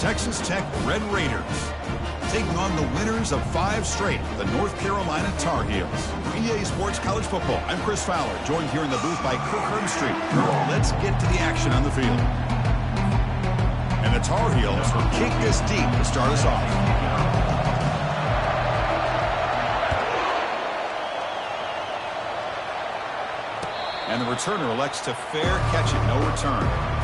Texas Tech Red Raiders taking on the winners of 5 straight, the North Carolina Tar Heels. For EA Sports College Football, I'm Chris Fowler, joined here in the booth by Kirk Herbstreit. Let's get to the action on the field. And the Tar Heels will kick this deep to start us off. And the returner elects to fair catch it, no return.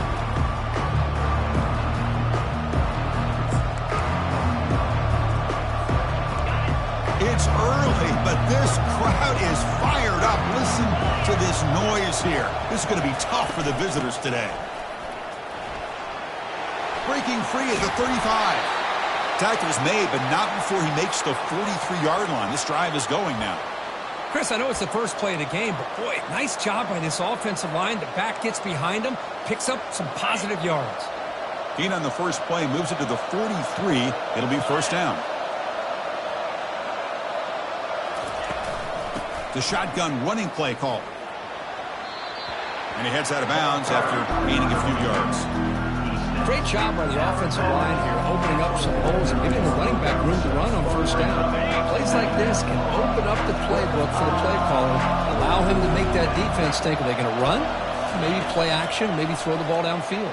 It's early, but this crowd is fired up. Listen to this noise here. This is going to be tough for the visitors today. Breaking free at the 35. Tackle is made, but not before he makes the 43-yard line. This drive is going now. Chris, I know it's the first play of the game, but boy, nice job by this offensive line. The back gets behind him, picks up some positive yards. Gain on the first play moves it to the 43. It'll be first down. The shotgun running play call. And he heads out of bounds after gaining a few yards. Great job by the offensive line here, opening up some holes and giving the running back room to run on first down. Plays like this can open up the playbook for the play caller, allow him to make that defense think, are they going to run? Maybe play action, maybe throw the ball downfield.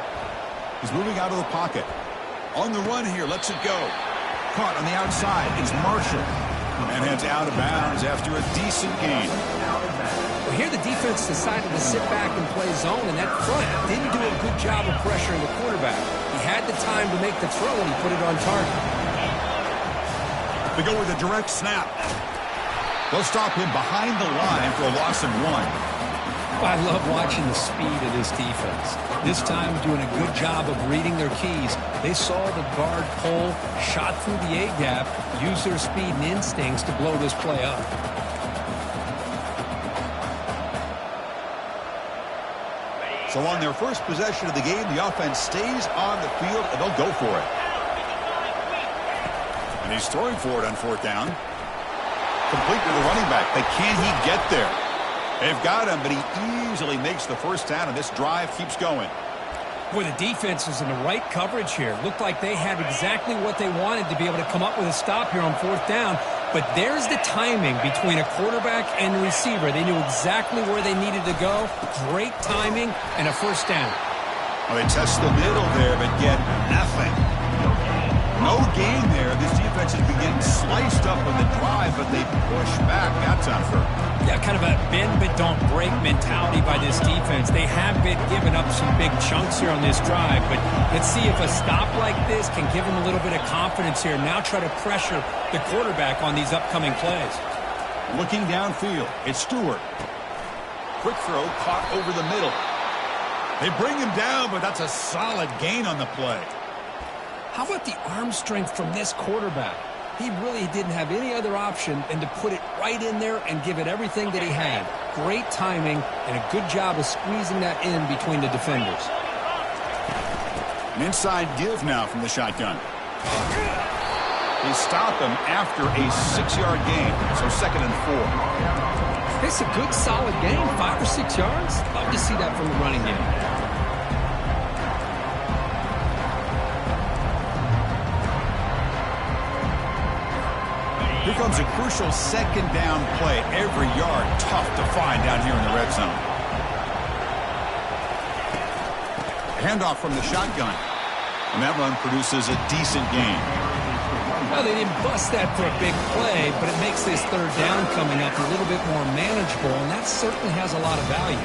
He's moving out of the pocket. On the run here, lets it go. Caught on the outside. It's Marshall. And heads out of bounds after a decent gain. Well, here the defense decided to sit back and play zone, and that front didn't do a good job of pressuring the quarterback. He had the time to make the throw, and he put it on target. They go with a direct snap. They'll stop him behind the line for a loss of 1. I love watching the speed of this defense. This time doing a good job of reading their keys. They saw the guard pull, shot through the A-gap, used their speed and instincts to blow this play up. So on their first possession of the game, the offense stays on the field, and they'll go for it. And he's throwing for it on fourth down. Complete to the running back, but can he get there? They've got him, but he easily makes the first down, and this drive keeps going. Boy, the defense is in the right coverage here. Looked like they had exactly what they wanted to be able to come up with a stop here on fourth down. But there's the timing between a quarterback and the receiver. They knew exactly where they needed to go. Great timing and a first down. Well, they test the middle there, but get nothing. No gain there. This defense has been getting sliced up with the drive, but they push back. That's unfair. Yeah, kind of a bend but don't break mentality by this defense. They have been giving up some big chunks here on this drive, but let's see if a stop like this can give them a little bit of confidence here. Now try to pressure the quarterback on these upcoming plays. Looking downfield, it's Stewart. Quick throw caught over the middle. They bring him down, but that's a solid gain on the play. How about the arm strength from this quarterback? He really didn't have any other option than to put it right in there and give it everything that he had. Great timing and a good job of squeezing that in between the defenders. An inside give now from the shotgun. They stop him after a 6-yard gain, so 2nd and 4. It's a good, solid gain, 5 or 6 yards. Love to see that from the running game. Here comes a crucial 2nd down play. Every yard tough to find down here in the red zone. Handoff from the shotgun. And that run produces a decent gain. Well, they didn't bust that for a big play, but it makes this 3rd down coming up a little bit more manageable, and that certainly has a lot of value.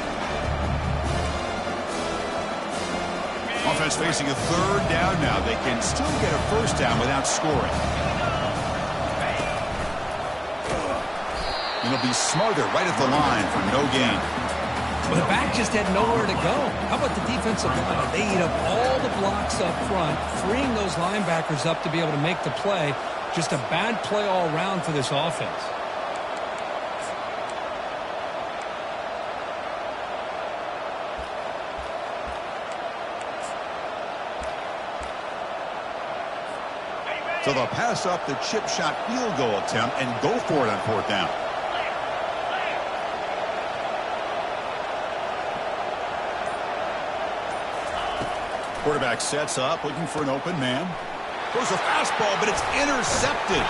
Offense facing a 3rd down now. They can still get a first down without scoring. It'll be smarter right at the line for no gain. Well, the back just had nowhere to go. How about the defensive line? They eat up all the blocks up front, freeing those linebackers up to be able to make the play. Just a bad play all around for this offense. So they'll pass up the chip shot field goal attempt and go for it on 4th down. Quarterback sets up, looking for an open man. Throws a fastball, but it's intercepted.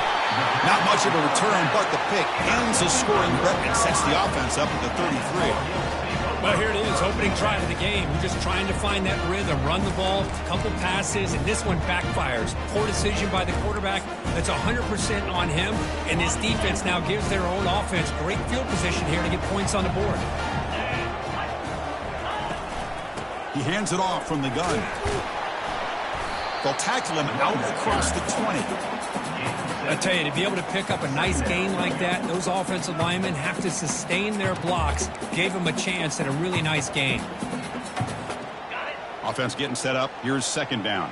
Not much of a return, but the pick ends the scoring threat and sets the offense up at the 33. Well, here it is, opening drive of the game. We're just trying to find that rhythm, run the ball, a couple passes, and this one backfires. Poor decision by the quarterback. That's 100% on him, and this defense now gives their own offense great field position here to get points on the board. He hands it off from the gun. They'll tackle him out across the 20. I tell you, to be able to pick up a nice gain like that, those offensive linemen have to sustain their blocks. Gave them a chance at a really nice gain. Offense getting set up. Here's second down.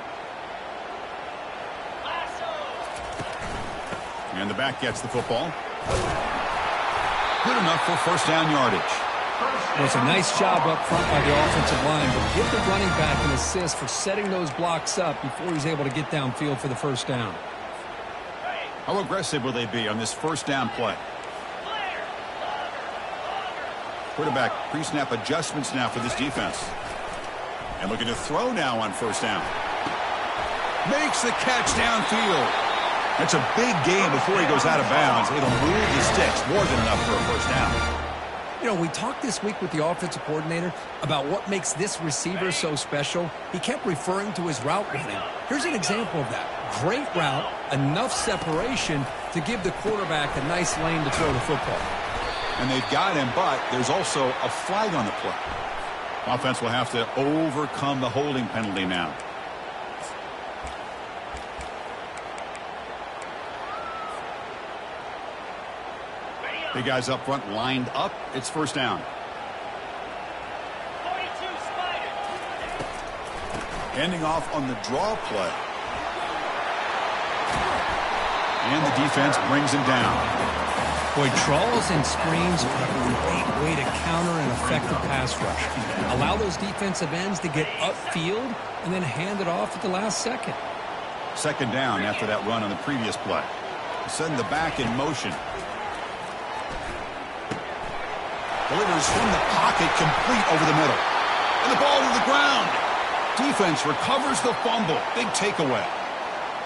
And the back gets the football. Good enough for first down yardage. Well, it's a nice job up front by the offensive line, but give the running back an assist for setting those blocks up before he's able to get downfield for the first down. How aggressive will they be on this first down play? Quarterback pre-snap adjustments now for this defense. And looking to throw now on first down. Makes the catch downfield. That's a big gain before he goes out of bounds. It'll move the sticks more than enough for a first down. You know, we talked this week with the offensive coordinator about what makes this receiver so special. He kept referring to his route running. Here's an example of that. Great route, enough separation to give the quarterback a nice lane to throw the football. And they've got him, but there's also a flag on the play. Offense will have to overcome the holding penalty now. Big guys up front lined up. It's first down. Handing off on the draw play. And the defense brings him down. Boy, draws and screens are a great way to counter an effective pass rush. Allow those defensive ends to get upfield and then hand it off at the last second. Second down after that run on the previous play. Send the back in motion. Delivers from the pocket, complete over the middle. And the ball to the ground. Defense recovers the fumble. Big takeaway.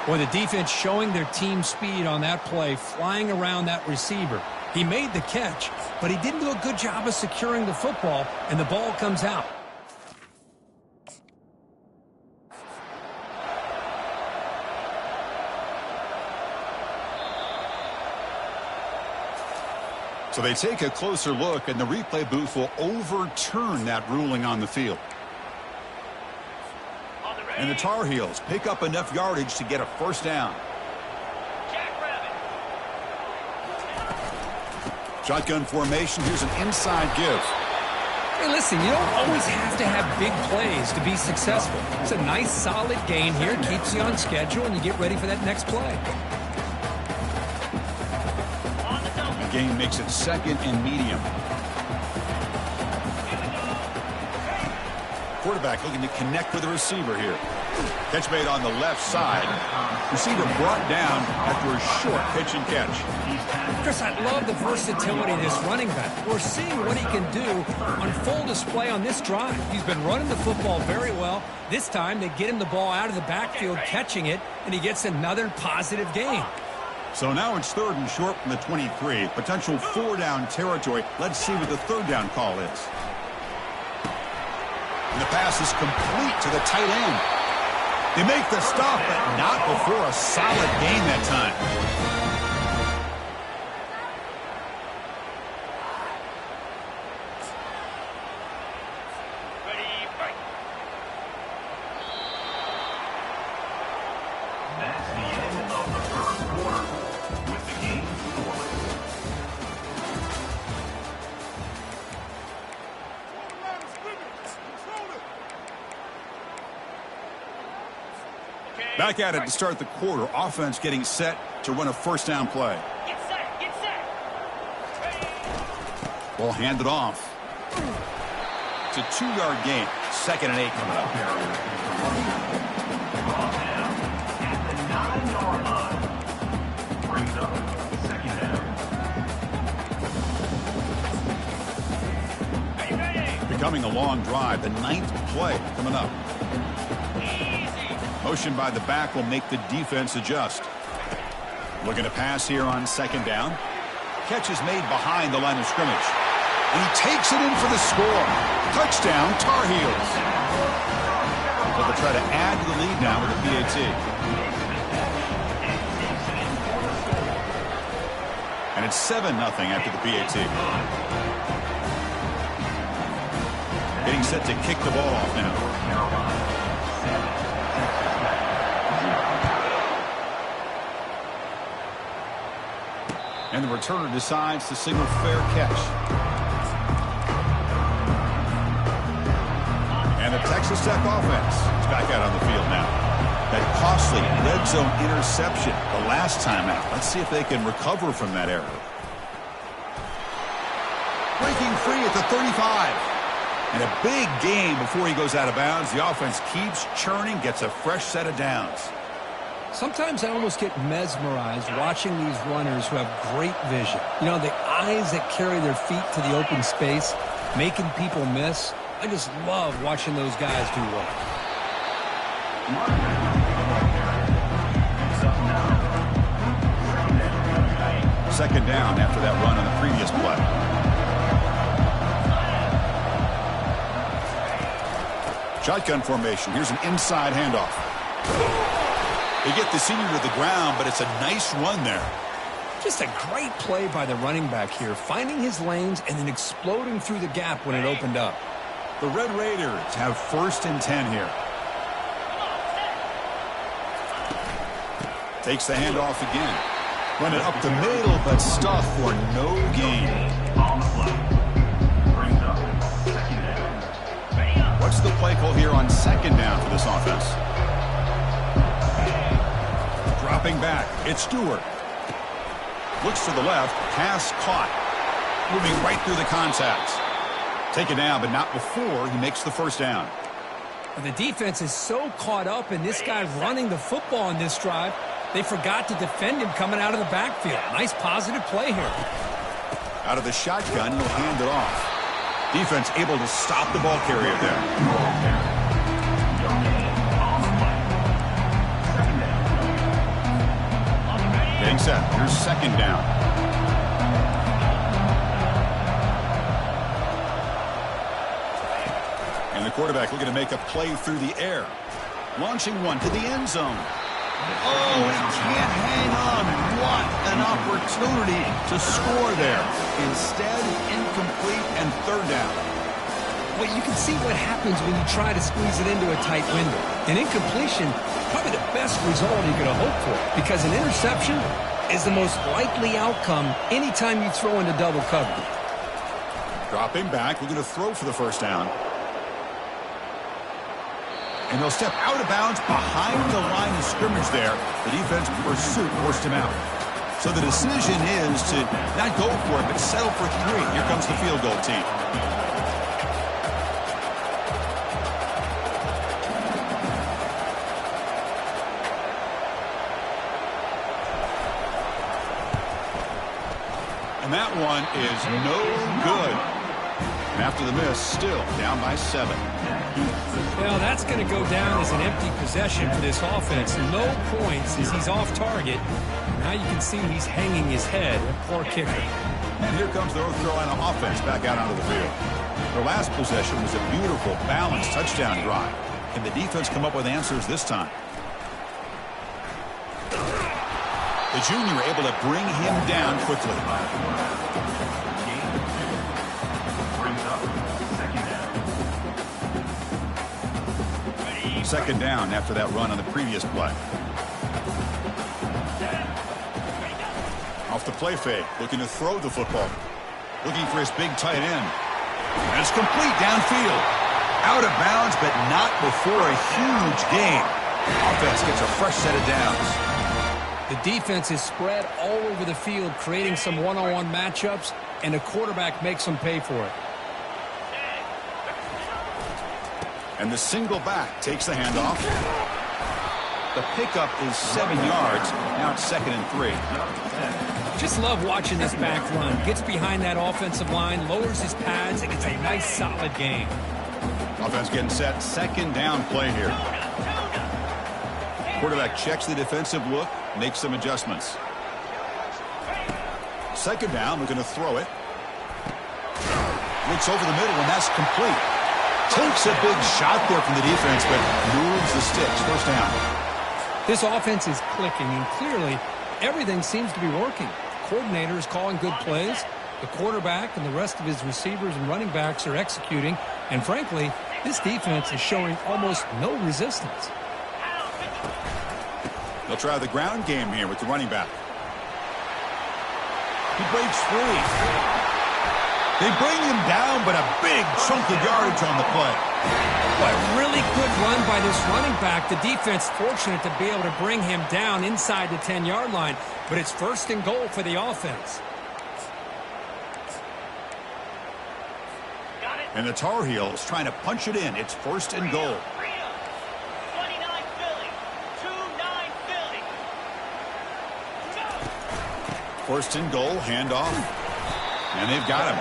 Boy, the defense showing their team speed on that play, flying around that receiver. He made the catch, but he didn't do a good job of securing the football, and the ball comes out. So they take a closer look, and the replay booth will overturn that ruling on the field. And the Tar Heels pick up enough yardage to get a first down. Shotgun formation. Here's an inside give. Hey, listen, you don't always have to have big plays to be successful. It's a nice, solid gain here. Keeps you on schedule, and you get ready for that next play. Game makes it second and medium. Quarterback looking to connect with the receiver here. Catch made on the left side. Receiver brought down after a short pitch and catch. Chris, I love the versatility of this running back. We're seeing what he can do on full display on this drive. He's been running the football very well. This time they get him the ball out of the backfield, catching it, and he gets another positive gain. So now it's third and short from the 23. Potential four-down territory. Let's see what the third down call is. And the pass is complete to the tight end. They make the stop, but not before a solid gain that time. Back at it to start the quarter. Offense getting set to run a first down play. Get set, get set. Ball handed off. It's a 2-yard gain. 2nd and 8 coming up. At the 9-yard line. Brings up 2nd down. Are you ready? Becoming a long drive. The 9th play coming up. Motion by the back will make the defense adjust. Looking to pass here on second down. Catch is made behind the line of scrimmage. And he takes it in for the score. Touchdown, Tar Heels. So they'll try to add to the lead now with a PAT. And it's 7-0 after the PAT. Getting set to kick the ball off now. And the returner decides to signal fair catch. And the Texas Tech offense is back out on the field now. That costly red zone interception the last time out. Let's see if they can recover from that error. Breaking free at the 35. And a big gain before he goes out of bounds. The offense keeps churning, gets a fresh set of downs. Sometimes I almost get mesmerized watching these runners who have great vision. You know, the eyes that carry their feet to the open space, making people miss. I just love watching those guys do well. Second down after that run on the previous play. Shotgun formation. Here's an inside handoff. They get the senior to the ground, but it's a nice run there. Just a great play by the running back here, finding his lanes and then exploding through the gap when it opened up. The Red Raiders have 1st and 10 here. Takes the handoff again. Run it up the middle, but stuffed for no gain. What's the play call here on second down for this offense? Dropping back, it's Stewart. Looks to the left, pass caught. Moving right through the contacts. Taken down, but not before he makes the first down. And the defense is so caught up in this guy running the football in this drive, they forgot to defend him coming out of the backfield. Nice positive play here. Out of the shotgun, he'll hand it off. Defense able to stop the ball carrier there. Getting set. Here's second down. And the quarterback looking to make a play through the air. Launching one to the end zone. Oh, he can't hang on. What an opportunity to score there. Instead, incomplete and third down. Well, you can see what happens when you try to squeeze it into a tight window. An incompletion, probably the best result you could have hoped for, because an interception is the most likely outcome anytime you throw into double cover. Dropping back, we're going to throw for the first down. And they'll step out of bounds behind the line of scrimmage there. The defense pursuit forced him out. So the decision is to not go for it, but settle for 3. Here comes the field goal team. And that one is no good. And after the miss, still down by 7. Well, that's going to go down as an empty possession for this offense. No points as he's off target. Now you can see he's hanging his head. Poor kicker. And here comes the North Carolina offense back out onto the field. Their last possession was a beautiful, balanced touchdown drive. Can the defense come up with answers this time? The junior able to bring him down quickly. Second down after that run on the previous play. Off the play fake, looking to throw the football. Looking for his big tight end. And it's complete downfield. Out of bounds, but not before a huge gain. Offense gets a fresh set of downs. The defense is spread all over the field, creating some one-on-one matchups, and the quarterback makes them pay for it. And the single back takes the handoff. The pickup is 7 yards. Now it's 2nd and 3. Just love watching this back run. Gets behind that offensive line, lowers his pads, and gets a nice solid gain. Offense getting set. Second down play here. Quarterback checks the defensive look, makes some adjustments. Second down, looking to throw it. Looks over the middle, and that's complete. Takes a big shot there from the defense, but moves the sticks. First down. This offense is clicking, and clearly everything seems to be working. The coordinator is calling good plays. The quarterback and the rest of his receivers and running backs are executing. And frankly, this defense is showing almost no resistance. They'll try the ground game here with the running back. He breaks free. They bring him down, but a big chunk of yardage on the play. A really good run by this running back. The defense fortunate to be able to bring him down inside the 10-yard line, but it's first and goal for the offense. And the Tar Heels trying to punch it in. It's first and goal. 29 Philly. 2-9 Philly. First and goal, handoff. And they've got him.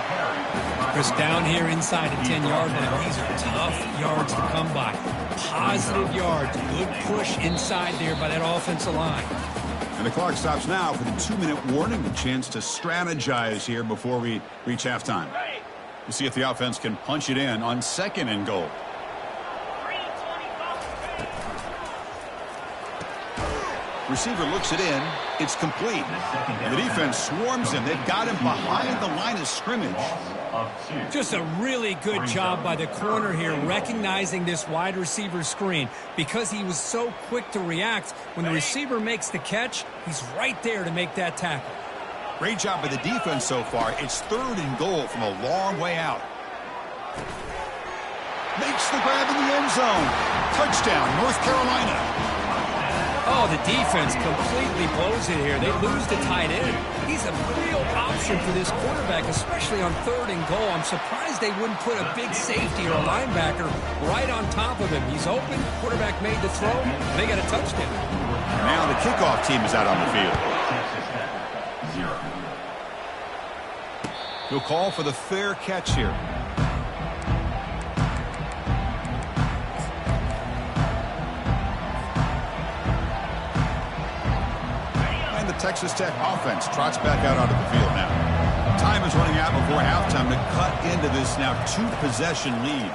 Chris, down here inside the 10-yard line, these are tough yards to come by. Positive yards, good push inside there by that offensive line. And the clock stops now for the 2-minute warning. A chance to strategize here before we reach halftime. We'll see if the offense can punch it in on second and goal. Receiver looks it in. It's complete. And the defense swarms him. They've got him behind the line of scrimmage. Just a really good job by the corner here, recognizing this wide receiver screen. Because he was so quick to react, when the receiver makes the catch, he's right there to make that tackle. Great job by the defense so far. It's third and goal from a long way out. Makes the grab in the end zone. Touchdown, North Carolina. Oh, the defense completely blows it here. They lose the tight end. He's a real option for this quarterback, especially on third and goal. I'm surprised they wouldn't put a big safety or a linebacker right on top of him. He's open. Quarterback made the throw. They got a touchdown. Now the kickoff team is out on the field. He'll call for the fair catch here. And the Texas Tech offense trots back out onto the field now. Time is running out before halftime to cut into this now two-possession lead.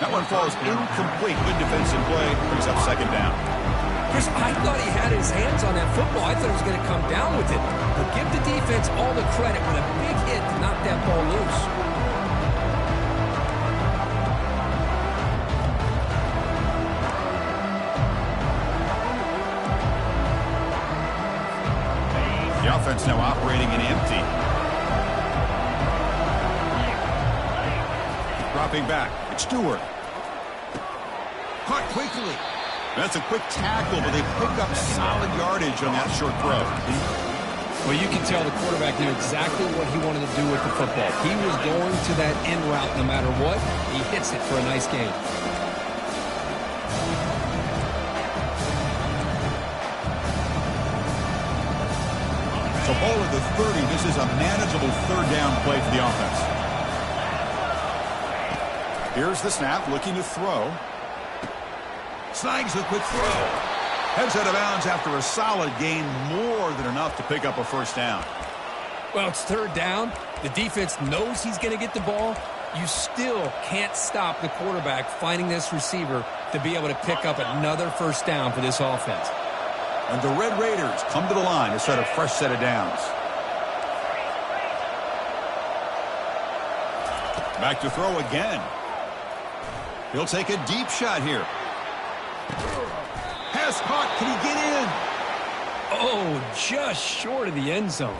That one falls incomplete. Good defensive play. Brings up second down. Chris, I thought he had his hands on that football. I thought he was going to come down with it. But give the defense all the credit with a big hit to knock that ball loose. The offense now operating in empty. Dropping back. It's Stewart. Caught quickly. That's a quick tackle, but they pick up solid yardage on that short throw. Well, you can tell the quarterback knew exactly what he wanted to do with the football. He was going to that in route no matter what. He hits it for a nice gain. So ball at the 30. This is a manageable third down play for the offense. Here's the snap, looking to throw. Snags a quick throw. Heads out of bounds after a solid gain, more than enough to pick up a first down. Well, it's third down. The defense knows he's going to get the ball. You still can't stop the quarterback finding this receiver to be able to pick up another first down for this offense. And the Red Raiders come to the line to set a fresh set of downs. Back to throw again. He'll take a deep shot here. Pass caught. Can he get in? Oh, just short of the end zone.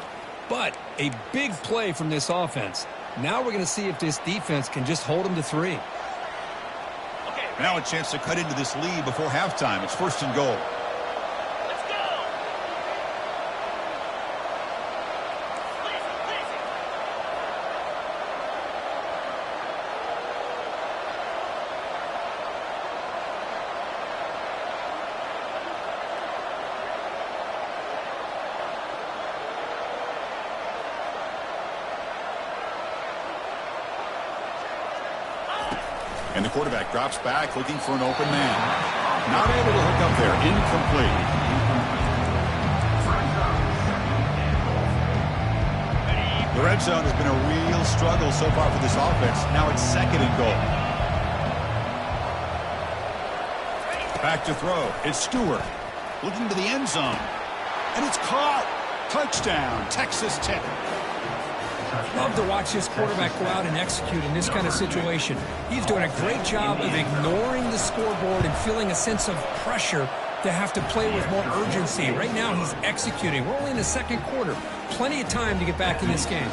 But a big play from this offense. Now we're going to see if this defense can just hold them to 3. Now a chance to cut into this lead before halftime. It's first and goal. Let's go. And And the quarterback drops back looking for an open man. Not able to hook up there. Incomplete. The red zone has been a real struggle so far for this offense. Now it's 2nd and goal. Back to throw. It's Stewart looking to the end zone. And it's caught. Touchdown, Texas Tech. Love to watch this quarterback go out and execute in this kind of situation. He's doing a great job of ignoring the scoreboard and feeling a sense of pressure to have to play with more urgency. Right now he's executing. We're only in the 2nd quarter. Plenty of time to get back in this game.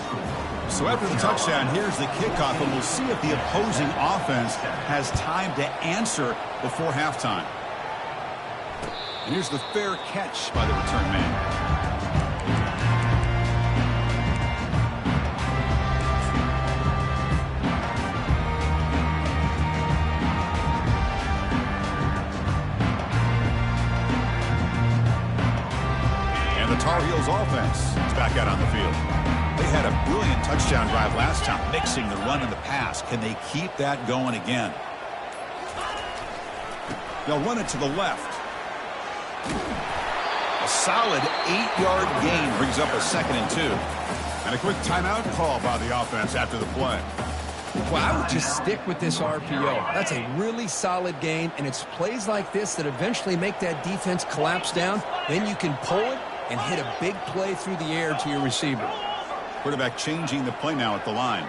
So after the touchdown, here's the kickoff, and we'll see if the opposing offense has time to answer before halftime. And here's the fair catch by the return man. Tar Heels offense is back out on the field. They had a brilliant touchdown drive last time, mixing the run and the pass. Can they keep that going again? They'll run it to the left. A solid 8-yard gain brings up a 2nd and 2. And a quick timeout call by the offense after the play. Well, I would just stick with this RPO. That's a really solid gain, and it's plays like this that eventually make that defense collapse down. Then you can pull it and hit a big play through the air to your receiver. Quarterback changing the play now at the line.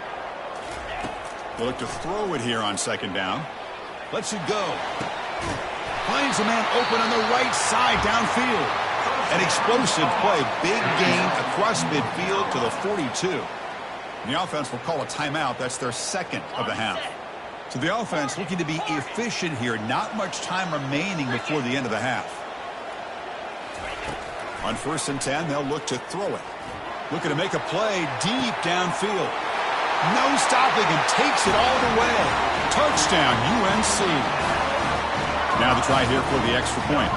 They'll look to throw it here on 2nd down. Lets it go. Finds a man open on the right side downfield. An explosive play. Big gain across midfield to the 42. And the offense will call a timeout. That's their 2nd of the half. So the offense looking to be efficient here. Not much time remaining before the end of the half. On 1st and 10, they'll look to throw it. Looking to make a play deep downfield. No stopping and takes it all the way. Touchdown, UNC. Now the try here for the extra point.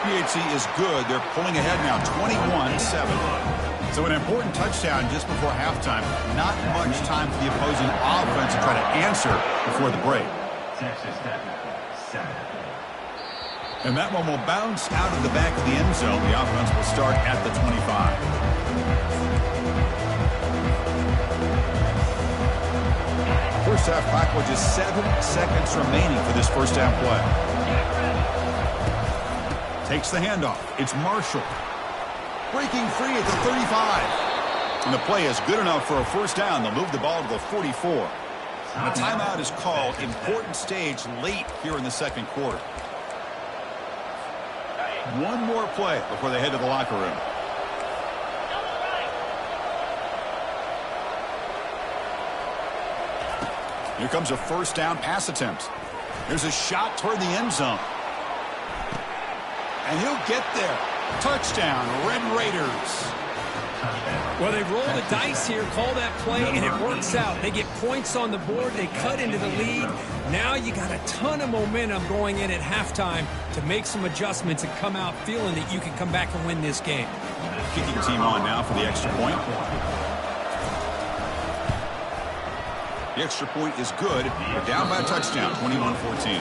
PHC is good. They're pulling ahead now, 21-7. So an important touchdown just before halftime. Not much time for the opposing offense to try to answer before the break. Texas Tech, 7. And that one will bounce out of the back of the end zone. The offense will start at the 25. First half clock with just 7 seconds remaining for this first down play. Takes the handoff. It's Marshall. Breaking free at the 35. And the play is good enough for a first down. They'll move the ball to the 44. And a timeout is called. Important stage late here in the 2nd quarter. One more play before they head to the locker room. Here comes a first down pass attempt. There's a shot toward the end zone. And he'll get there. Touchdown, Red Raiders. Well, they roll the dice here, call that play, and it works out. They get points on the board. They cut into the lead. Now you got a ton of momentum going in at halftime to make some adjustments and come out feeling that you can come back and win this game. Kicking team on now for the extra point. The extra point is good. They're down by a touchdown, 21-14.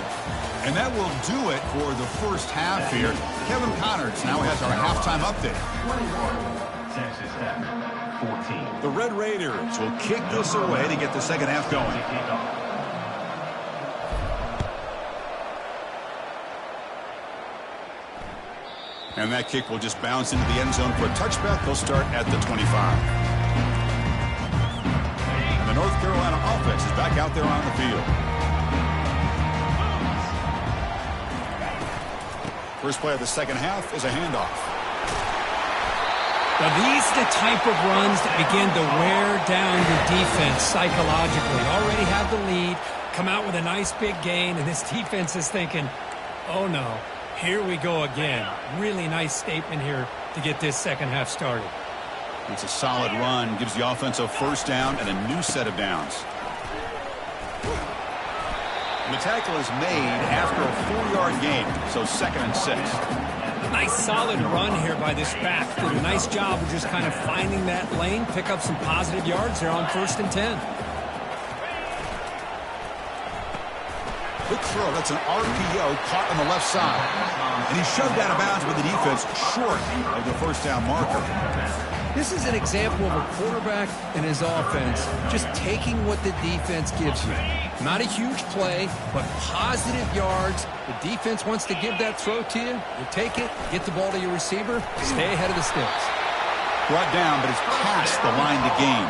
And that will do it for the first half here. Kevin Connors now has our halftime update. Texas Tech, 14. The Red Raiders will kick this away to get the second half going. And that kick will just bounce into the end zone for a touchback. They'll start at the 25. And the North Carolina offense is back out there on the field. First play of the second half is a handoff. Now, these are the type of runs that begin to wear down your defense psychologically. Already have the lead, come out with a nice big gain, and this defense is thinking, oh no, here we go again. Really nice statement here to get this second half started. It's a solid run, gives the offense a first down and a new set of downs. And the tackle is made after a 4-yard gain, so 2nd and 6. Nice solid run here by this back. Did a nice job of just kind of finding that lane, pick up some positive yards there on 1st and 10. Quick throw. That's an RPO caught on the left side. And he shoved out of bounds with the defense short of the first down marker. This is an example of a quarterback and his offense just taking what the defense gives you. Not a huge play, but positive yards. The defense wants to give that throw to you. You take it, get the ball to your receiver, stay ahead of the sticks. Brought down, but it's past the line to gain.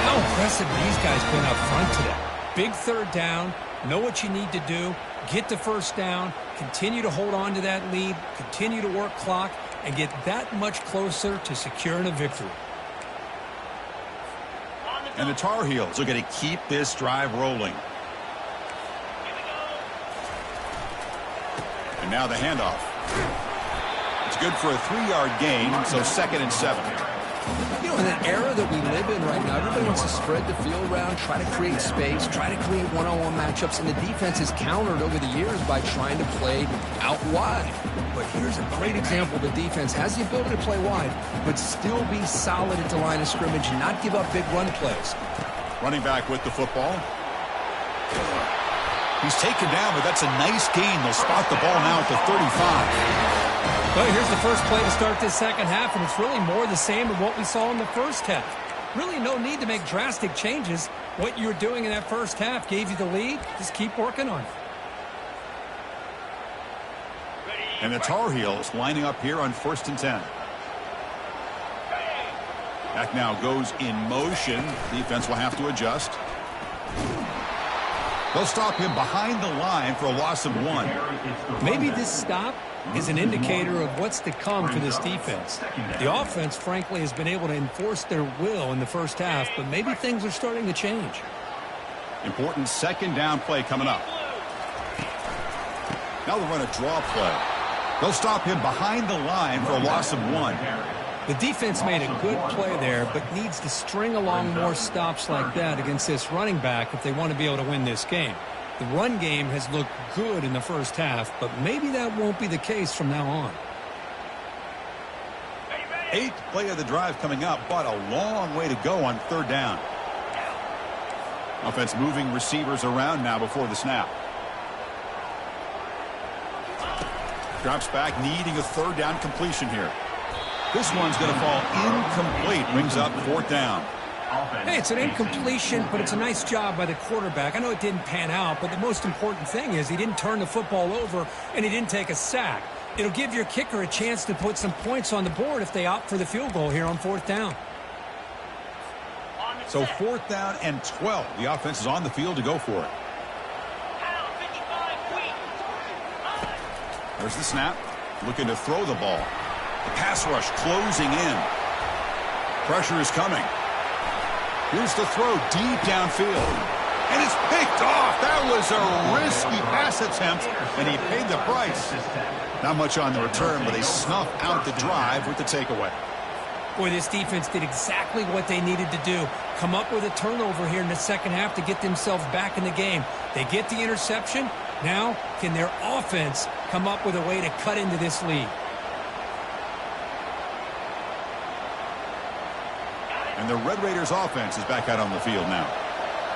How impressive these guys been up front today. Big third down, know what you need to do, get the first down, continue to hold on to that lead, continue to work clock, and get that much closer to securing a victory. And the Tar Heels are going to keep this drive rolling. And now the handoff. It's good for a 3-yard gain, so 2nd and 7. You know, in an era that we live in right now, everybody wants to spread the field around, try to create space, try to create one-on-one matchups, and the defense has countered over the years by trying to play out wide. But here's a great example. The defense has the ability to play wide, but still be solid at the line of scrimmage and not give up big run plays. Running back with the football. He's taken down, but that's a nice gain. They'll spot the ball now at the 35. Well, here's the first play to start this second half, and it's really more the same of what we saw in the first half. Really no need to make drastic changes. What you were doing in that first half gave you the lead. Just keep working on it. And the Tar Heels lining up here on 1st and 10. Back now goes in motion. Defense will have to adjust. They'll stop him behind the line for a loss of 1. Maybe this stop is an indicator of what's to come for this defense. The offense, frankly, has been able to enforce their will in the first half, but maybe things are starting to change. Important 2nd down play coming up. Now they'll run a draw play. They'll stop him behind the line for a loss of 1. The defense made a good play there, but needs to string along more stops like that against this running back if they want to be able to win this game. The run game has looked good in the first half, but maybe that won't be the case from now on. 8th play of the drive coming up, but a long way to go on 3rd down. Offense moving receivers around now before the snap. Drops back, needing a 3rd down completion here. This one's going to fall incomplete. Brings up 4th down. Hey, it's an incompletion, but it's a nice job by the quarterback. I know it didn't pan out, but the most important thing is he didn't turn the football over and he didn't take a sack. It'll give your kicker a chance to put some points on the board if they opt for the field goal here on 4th down. So 4th down and 12. The offense is on the field to go for it. There's the snap. Looking to throw the ball. The pass rush closing in. Pressure is coming. Here's the throw deep downfield. And it's picked off. That was a risky pass attempt, and he paid the price. Not much on the return, but they snuff out the drive with the takeaway. Boy, this defense did exactly what they needed to do. Come up with a turnover here in the second half to get themselves back in the game. They get the interception. Now, can their offense come up with a way to cut into this lead? And the Red Raiders offense is back out on the field now.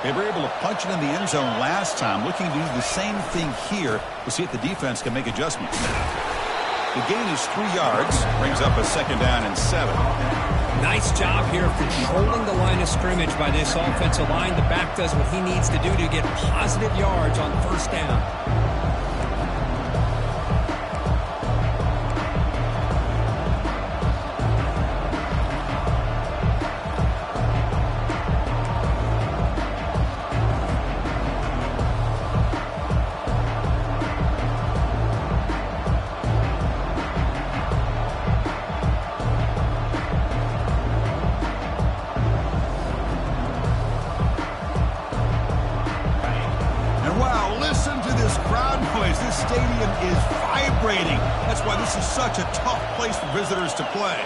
They were able to punch it in the end zone last time, looking to do the same thing here. We'll see if the defense can make adjustments. The gain is 3 yards, brings up a 2nd down and 7. Nice job here of controlling the line of scrimmage by this offensive line. The back does what he needs to do to get positive yards on 1st down. This stadium is vibrating. That's why this is such a tough place for visitors to play.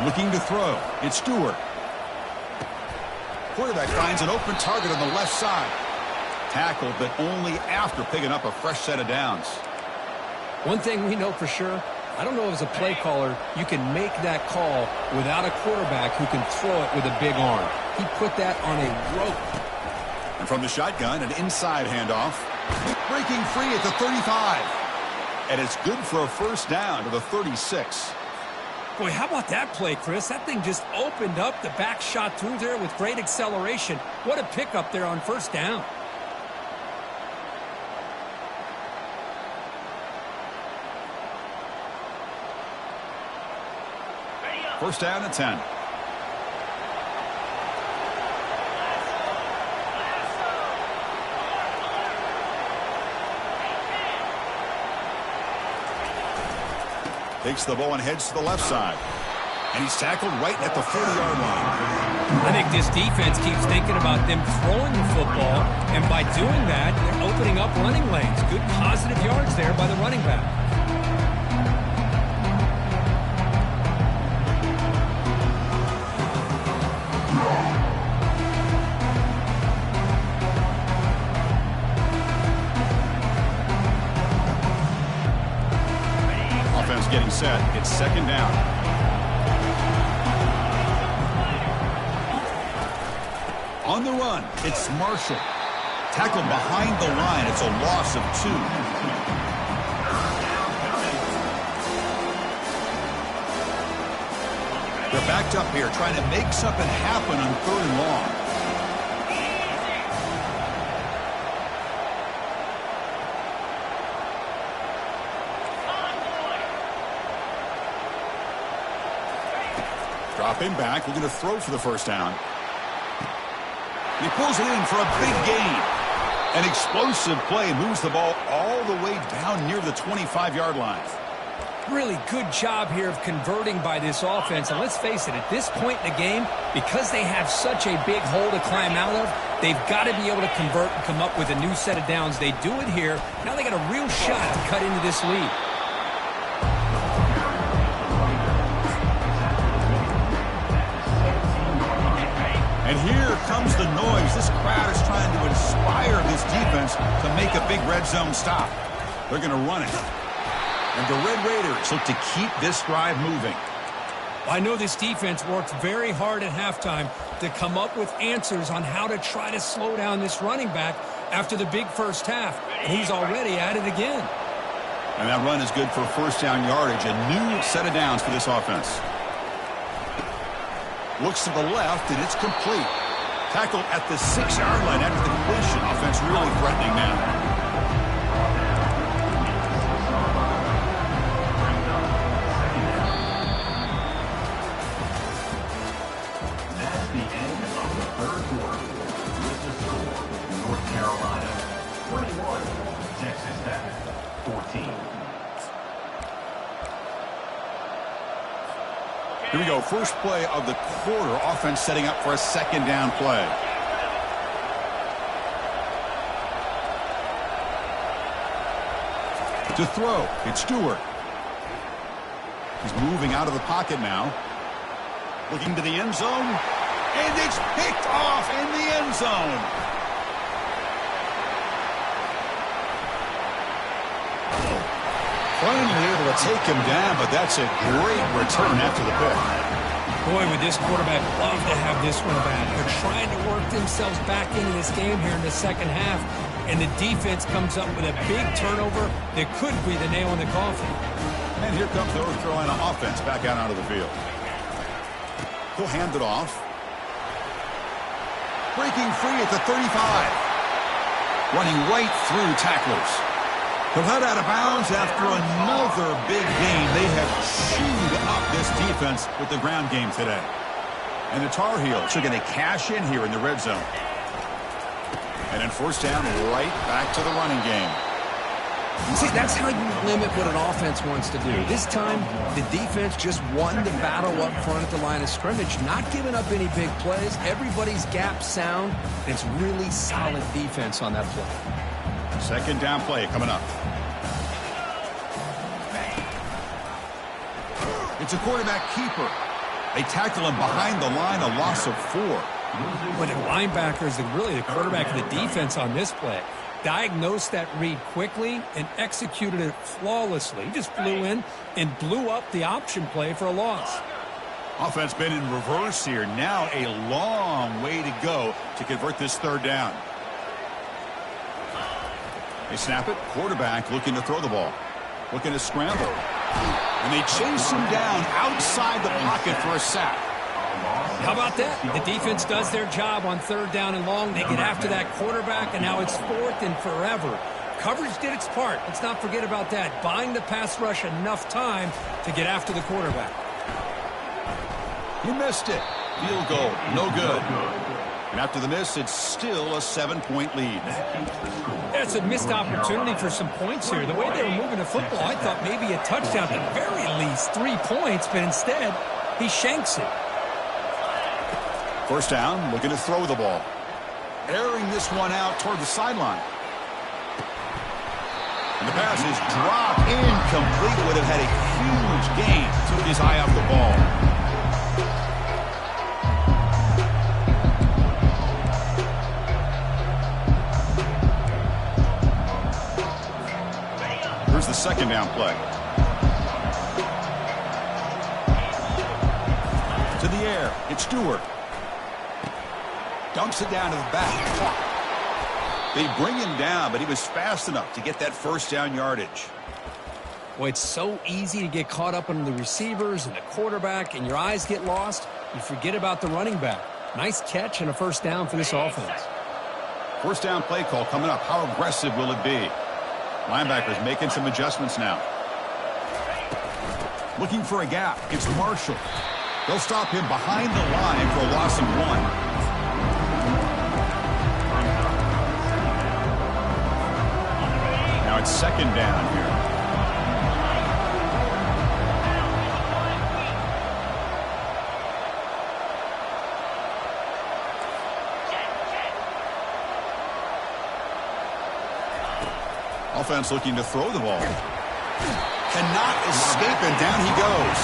Looking to throw. It's Stewart. Quarterback finds an open target on the left side. Tackled, but only after picking up a fresh set of downs. One thing we know for sure, I don't know as a play caller you can make that call without a quarterback who can throw it with a big arm. He put that on a rope. And from the shotgun, an inside handoff. Breaking free at the 35. And it's good for a first down to the 36. Boy, how about that play, Chris? That thing just opened up. The back shot through there with great acceleration. What a pickup there on first down. First down and 10. Takes the ball and heads to the left side. And he's tackled right at the 40-yard line. I think this defense keeps thinking about them throwing the football, and by doing that, they're opening up running lanes. Good positive yards there by the running back. Getting set. It's second down. On the run, it's Marshall. Tackled behind the line. It's a loss of 2. They're backed up here trying to make something happen on 3rd and long. Dropping back, looking to throw for the first down. He pulls it in for a big gain. An explosive play moves the ball all the way down near the 25-yard line. Really good job here of converting by this offense. And let's face it, at this point in the game, because they have such a big hole to climb out of, they've got to be able to convert and come up with a new set of downs. They do it here. Now they got a real shot to cut into this lead. And here comes the noise. This crowd is trying to inspire this defense to make a big red zone stop. They're going to run it. And the Red Raiders look to keep this drive moving. I know this defense worked very hard at halftime to come up with answers on how to try to slow down this running back after the big first half. And he's already at it again. And that run is good for first down yardage. A new set of downs for this offense. Looks to the left, and it's complete. Tackled at the 6-yard line after the completion. Offense really threatening now. That's the end of the 3rd quarter. With the score, North Carolina 21, Texas Tech 14. Here we go. First play of the quarter. Offense setting up for a second down play. To throw, it's Stewart. He's moving out of the pocket now. Looking to the end zone. And it's picked off in the end zone. Finally able to take him down, but that's a great return after the pick. Boy, would this quarterback love to have this one back. They're trying to work themselves back into this game here in the second half, and the defense comes up with a big turnover that could be the nail in the coffin. And here comes the North Carolina offense back out onto the field. He'll hand it off. Breaking free at the 35. Running right through tacklers. He'll head out of bounds after another big gain. They have chewed up this defense with the ground game today. And the Tar Heels are going to cash in here in the red zone. And then first down, right back to the running game. See, that's how you limit what an offense wants to do. This time, the defense just won the battle up front at the line of scrimmage, not giving up any big plays. Everybody's gap sound. It's really solid defense on that play. Second down play coming up. It's a quarterback keeper. They tackle him behind the line, a loss of 4. But the linebacker is really the quarterback of the defense on this play. diagnosed that read quickly and executed it flawlessly. He just flew in and blew up the option play for a loss. Offense been in reverse here. Now a long way to go to convert this third down. They snap it. Quarterback looking to throw the ball. Looking to scramble. And they chase him down outside the pocket for a sack. How about that? The defense does their job on third down and long. They get after that quarterback, and now it's fourth and forever. Coverage did its part. Let's not forget about that. Buying the pass rush enough time to get after the quarterback. He missed it. Field goal. No good. And after the miss, it's still a 7-point lead. It's a missed opportunity for some points here. The way they were moving the football, I thought maybe a touchdown, at the very least 3 points, but instead, he shanks it. First down, looking to throw the ball. Airing this one out toward the sideline. And the pass is dropped incomplete. Would have had a huge gain. Took his eye off the ball. Here's the second down play. To the air. It's Stewart. Dumps it down to the back. They bring him down, but he was fast enough to get that first down yardage. Well, it's so easy to get caught up on the receivers and the quarterback, and your eyes get lost. You forget about the running back. Nice catch and a first down for this offense. First down play call coming up. How aggressive will it be? Linebackers making some adjustments now. Looking for a gap. It's Marshall. They'll stop him behind the line for a loss of 1. Now it's second down here. Offense looking to throw the ball. Cannot escape, and down he goes.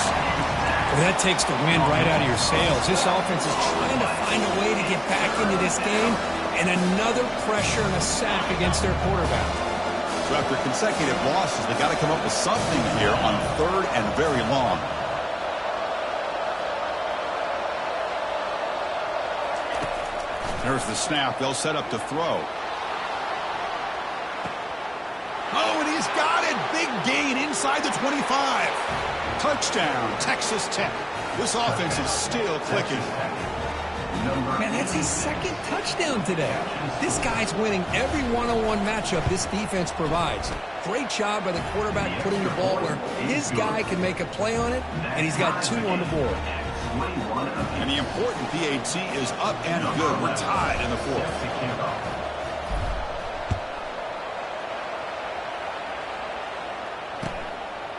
Well, that takes the wind right out of your sails. This offense is trying to find a way to get back into this game, and another pressure and a sack against their quarterback. So after consecutive losses, they got to come up with something here on third and very long. There's the snap. They'll set up to throw. Oh, and he's got it. Big gain inside the 25. Touchdown, Texas Tech. This offense is still clicking. Man, that's his second touchdown today. This guy's winning every one-on-one matchup this defense provides. Great job by the quarterback putting the ball where his guy can make a play on it, and he's got 2 on the board. And the important PAT is up and good. We're tied in the fourth.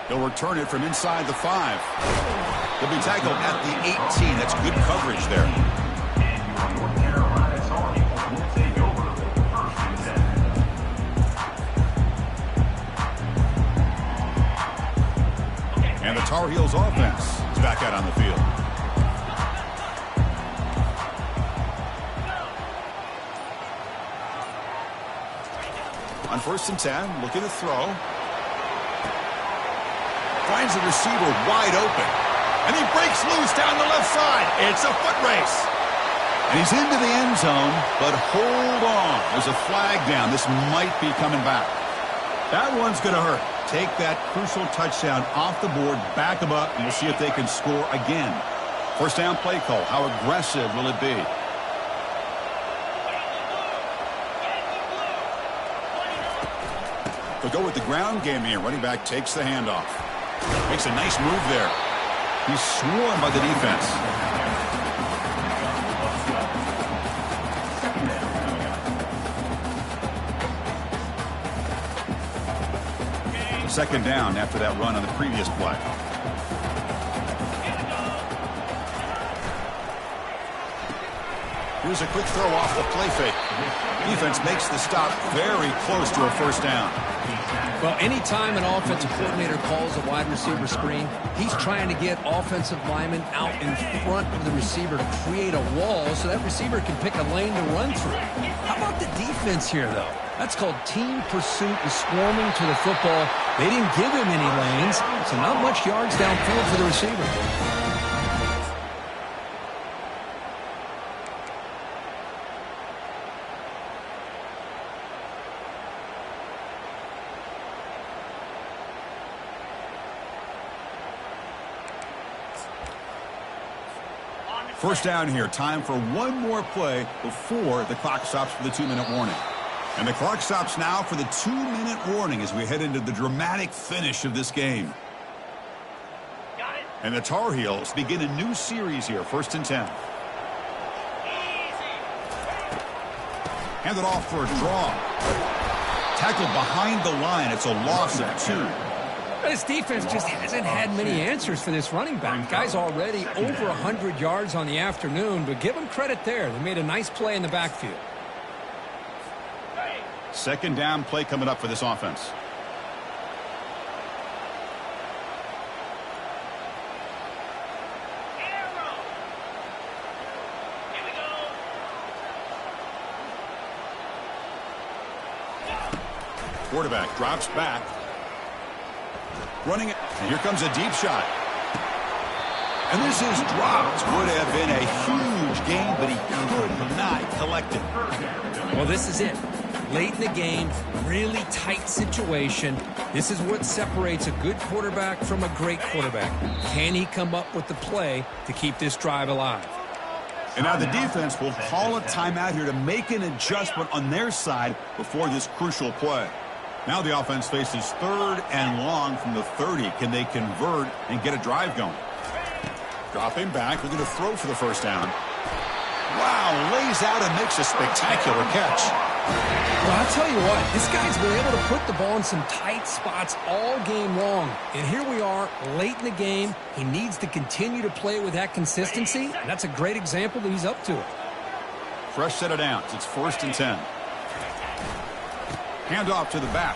They'll return it from inside the 5. They'll be tackled at the 18. That's good coverage there. And the Tar Heels offense is back out on the field. On first and 10, looking to throw. Finds the receiver wide open. And he breaks loose down the left side. It's a foot race. And he's into the end zone, but hold on. There's a flag down. This might be coming back. That one's going to hurt. Take that crucial touchdown off the board, back them up, and we'll see if they can score again. First down play call. How aggressive will it be? They'll go with the ground game here. Running back takes the handoff. Makes a nice move there. He's swarmed by the defense. Second down after that run on the previous play. Here's a quick throw off the play fake. Defense makes the stop very close to a first down. Well, anytime an offensive coordinator calls a wide receiver screen, he's trying to get offensive linemen out in front of the receiver to create a wall so that receiver can pick a lane to run through. How about the defense here, though? That's called team pursuit and swarming to the football. They didn't give him any lanes, so not much yards downfield for the receiver. First down here. Time for one more play before the clock stops for the 2-minute warning. And the clock stops now for the 2-minute warning as we head into the dramatic finish of this game. And the Tar Heels begin a new series here. 1st and 10. Hand it off for a draw. Tackled behind the line. It's a loss of 2. This defense just hasn't had many answers for this running back. Guy's already over 100 yards on the afternoon, but give him credit there. They made a nice play in the backfield. 2nd down play coming up for this offense. Here we go. Quarterback drops back. Running it, and here comes a deep shot. And this is dropped. Would have been a huge gain, but he could not collect it. Well, this is it. Late in the game, really tight situation. This is what separates a good quarterback from a great quarterback. Can he come up with the play to keep this drive alive? And now the defense will call a timeout here to make an adjustment on their side before this crucial play. Now the offense faces 3rd and long from the 30. Can they convert and get a drive going? Dropping back, looking to throw for the 1st down. Wow, lays out and makes a spectacular catch. Well, I'll tell you what, this guy's been able to put the ball in some tight spots all game long. And here we are, late in the game. He needs to continue to play with that consistency. And that's a great example that he's up to it. Fresh set of downs. It's 1st and 10. Handoff to the back.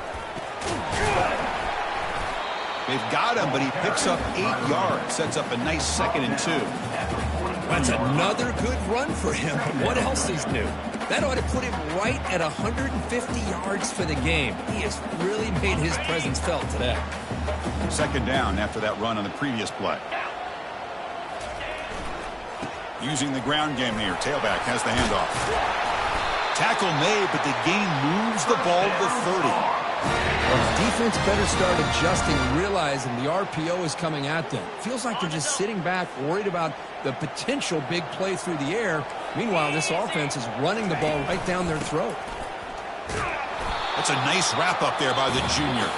They've got him, but he picks up 8 yards. Sets up a nice 2nd and 2. That's another good run for him. What else is new? That ought to put him right at 150 yards for the game. He has really made his presence felt today. 2nd down after that run on the previous play. Using the ground game here. Tailback has the handoff. Tackle made, but the gain moves the ball to 30. Well, the defense better start adjusting and realizing the RPO is coming at them. Feels like they're just sitting back, worried about the potential big play through the air. Meanwhile, this offense is running the ball right down their throat. That's a nice wrap up there by the junior.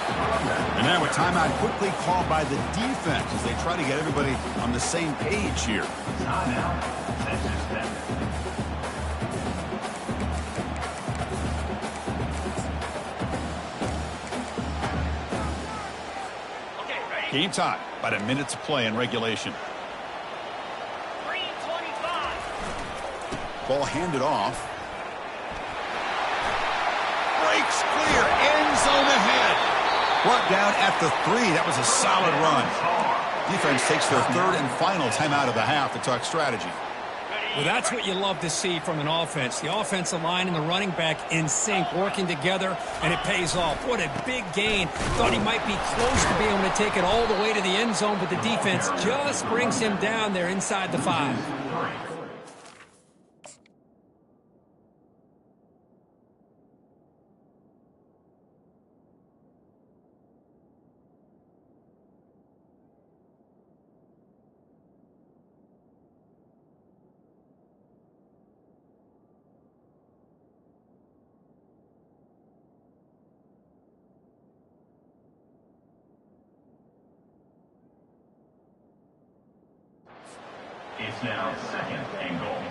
And now a timeout quickly called by the defense as they try to get everybody on the same page here. Timeout. Texas Tech. Game time. About a minute to play in regulation. 3:25. Ball handed off. Breaks clear. End zone ahead. Brought down at the 3. That was a solid run. Defense takes their 3rd and final timeout of the half to talk strategy. Well, that's what you love to see from an offense. The offensive line and the running back in sync, working together, and it pays off. What a big gain. Thought he might be close to being able to take it all the way to the end zone, but the defense just brings him down there inside the 5. It's now 2nd and goal.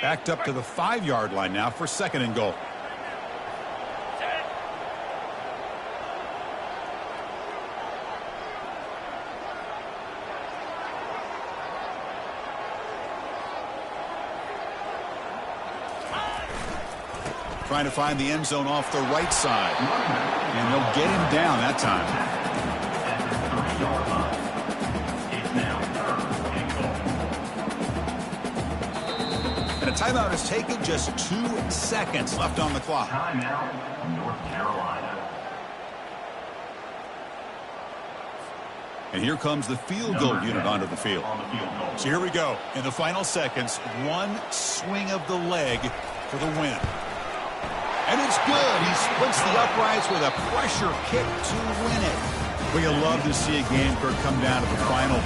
Backed up to the 5-yard line now for 2nd and goal. Trying to find the end zone off the right side. And they'll get him down that time. At the 3-yard line. It's now timeout is taken. Just 2 seconds left on the clock. Timeout, North Carolina. And here comes the field goal unit onto the field. On the field goal. So here we go. In the final seconds, one swing of the leg for the win. And it's good. He splits the uprights with a pressure kick to win it. We love to see a game come down to the final